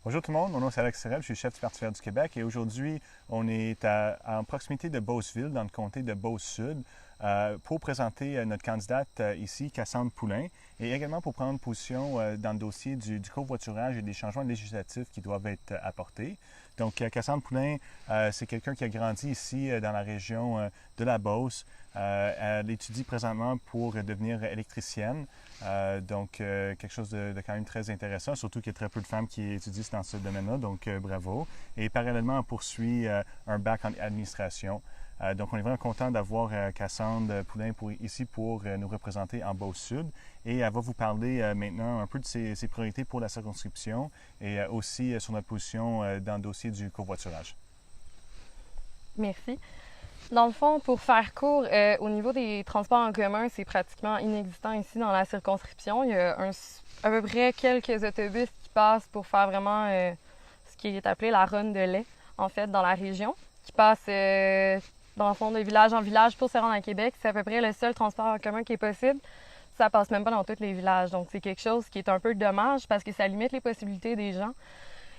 Bonjour tout le monde, mon nom c'est Alex Sorel, je suis chef du Parti vert du Québec et aujourd'hui on est en proximité de Beauceville, dans le comté de Beauce-Sud, pour présenter notre candidate ici, Cassandre Poulain, et également pour prendre position dans le dossier du covoiturage et des changements législatifs qui doivent être apportés. Donc Cassandre Poulain, c'est quelqu'un qui a grandi ici dans la région de la Beauce. Elle étudie présentement pour devenir électricienne. Quelque chose de quand même très intéressant, surtout qu'il y a très peu de femmes qui étudient dans ce domaine-là, donc bravo. Et parallèlement, on poursuit un bac en administration. Donc, on est vraiment content d'avoir Cassandre Poulain ici pour nous représenter en Beauce-Sud. Et elle va vous parler maintenant un peu de ses priorités pour la circonscription et aussi sur notre position dans le dossier du covoiturage. Merci. Dans le fond, pour faire court, au niveau des transports en commun, c'est pratiquement inexistant ici dans la circonscription. Il y a à peu près quelques autobus qui passent pour faire vraiment ce qui est appelé la ronde de lait, en fait, dans la région, qui passent dans le fond de village en village pour se rendre à Québec. C'est à peu près le seul transport en commun qui est possible. Ça passe même pas dans tous les villages. Donc, c'est quelque chose qui est un peu dommage parce que ça limite les possibilités des gens.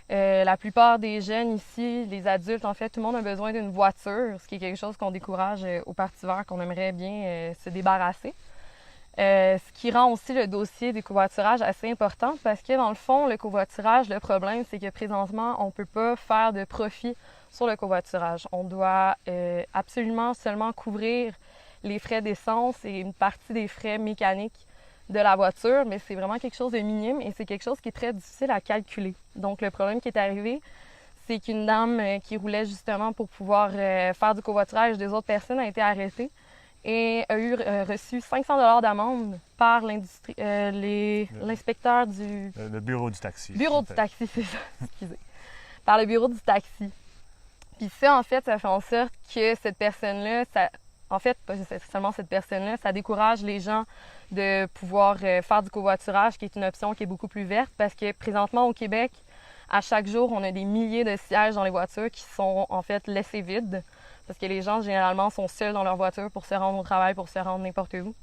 La plupart des jeunes ici, les adultes, en fait, tout le monde a besoin d'une voiture, ce qui est quelque chose qu'on décourage au Parti vert, qu'on aimerait bien se débarrasser. Ce qui rend aussi le dossier du covoiturage assez important parce que, dans le fond, le covoiturage, le problème, c'est que présentement, on ne peut pas faire de profit sur le covoiturage. On doit absolument seulement couvrir les frais d'essence et une partie des frais mécaniques de la voiture, mais c'est vraiment quelque chose de minime et c'est quelque chose qui est très difficile à calculer. Donc, le problème qui est arrivé, c'est qu'une dame qui roulait justement pour pouvoir faire du covoiturage des autres personnes a été arrêtée et a reçu 500 $ d'amende par l'inspecteur du... Le bureau du taxi. Bureau du taxi, c'est ça, excusez. Par le bureau du taxi. Puis ça, en fait, ça fait en sorte que cette personne-là, en fait, pas seulement cette personne-là, ça décourage les gens de pouvoir faire du covoiturage, qui est une option qui est beaucoup plus verte, parce que présentement au Québec, à chaque jour, on a des milliers de sièges dans les voitures qui sont en fait laissés vides, parce que les gens, généralement, sont seuls dans leur voiture pour se rendre au travail, pour se rendre n'importe où.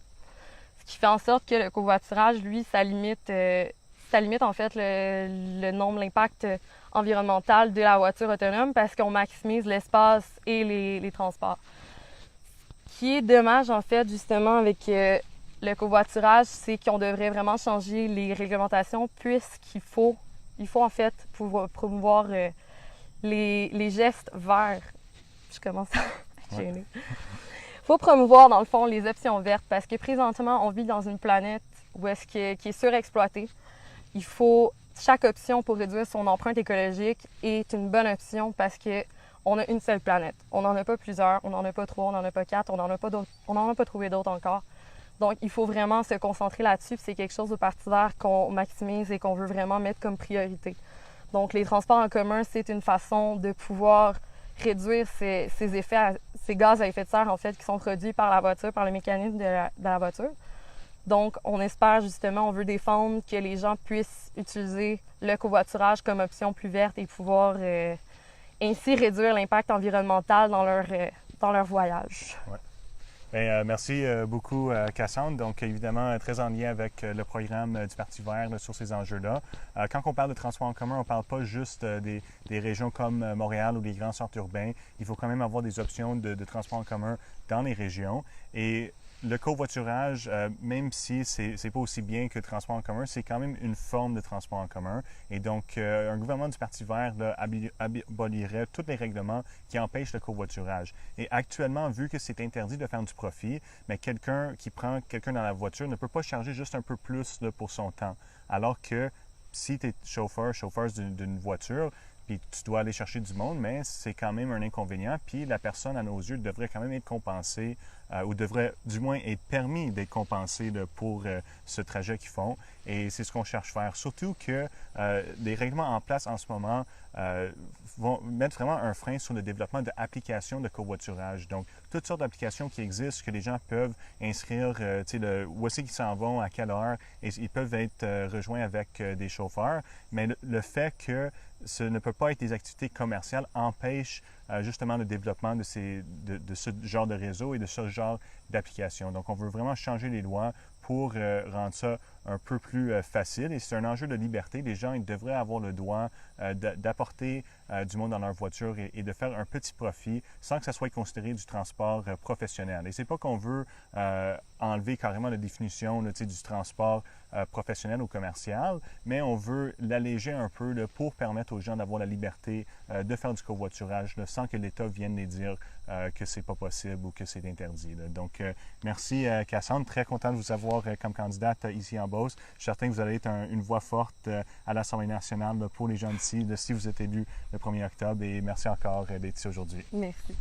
Ce qui fait en sorte que le covoiturage, lui, ça limite en fait le nombre, l'impact environnemental de la voiture autonome, parce qu'on maximise l'espace et les transports. Ce qui est dommage, en fait, justement, avec le covoiturage, c'est qu'on devrait vraiment changer les réglementations puisqu'il faut en fait pouvoir promouvoir les gestes verts. Je commence à gêner. Il faut promouvoir, dans le fond, les options vertes parce que présentement, on vit dans une planète qui est surexploitée. Il faut chaque option pour réduire son empreinte écologique est une bonne option parce que on a une seule planète. On n'en a pas plusieurs, on n'en a pas trois, on n'en a pas quatre, on n'en a pas trouvé d'autres encore. Donc, il faut vraiment se concentrer là-dessus. C'est quelque chose au Parti vert qu'on maximise et qu'on veut vraiment mettre comme priorité. Donc, les transports en commun, c'est une façon de pouvoir réduire ces gaz à effet de serre, en fait, qui sont produits par la voiture, par le mécanisme de la voiture. Donc, on espère justement, on veut défendre que les gens puissent utiliser le covoiturage comme option plus verte et pouvoir ainsi réduire l'impact environnemental dans leur voyage. Ouais. Bien, merci beaucoup, Cassandre. Donc, évidemment, très en lien avec le programme du Parti vert sur ces enjeux-là. Quand on parle de transport en commun, on ne parle pas juste des régions comme Montréal ou des grands centres urbains. Il faut quand même avoir des options de transport en commun dans les régions. Et le covoiturage, même si c'est pas aussi bien que le transport en commun, c'est quand même une forme de transport en commun. Et donc, un gouvernement du Parti vert là, abolirait tous les règlements qui empêchent le covoiturage. Et actuellement, vu que c'est interdit de faire du profit, mais quelqu'un qui prend quelqu'un dans la voiture ne peut pas charger juste un peu plus là, pour son temps. Alors que si tu es chauffeuse d'une voiture, puis tu dois aller chercher du monde, mais c'est quand même un inconvénient. Puis la personne, à nos yeux, devrait quand même être compensée ou devrait du moins être permis d'être compensée là, pour ce trajet qu'ils font. Et c'est ce qu'on cherche à faire. Surtout que les règlements en place en ce moment vont mettre vraiment un frein sur le développement d'applications de covoiturage. Donc, toutes sortes d'applications qui existent, que les gens peuvent inscrire, où est-ce qu'ils s'en vont, à quelle heure, et ils peuvent être rejoints avec des chauffeurs. Mais le fait que ce ne peut pas être des activités commerciales empêche justement le développement de ce genre de réseau et de ce genre d'applications. Donc, on veut vraiment changer les lois pour rendre ça un peu plus facile. Et c'est un enjeu de liberté. Les gens, ils devraient avoir le droit d'apporter du monde dans leur voiture et de faire un petit profit sans que ça soit considéré du transport professionnel. Et c'est pas qu'on veut enlever carrément la définition là, du transport professionnel ou commercial, mais on veut l'alléger un peu là, pour permettre aux gens d'avoir la liberté de faire du covoiturage là, sans que l'État vienne les dire que c'est pas possible ou que c'est interdit. Là. Donc, merci Cassandre. Très content de vous avoir comme candidate ici en Beauce. Je suis certain que vous allez être une voix forte à l'Assemblée nationale là, pour les gens d'ici, si vous êtes élu le 1er octobre. Et merci encore d'être ici aujourd'hui. Merci.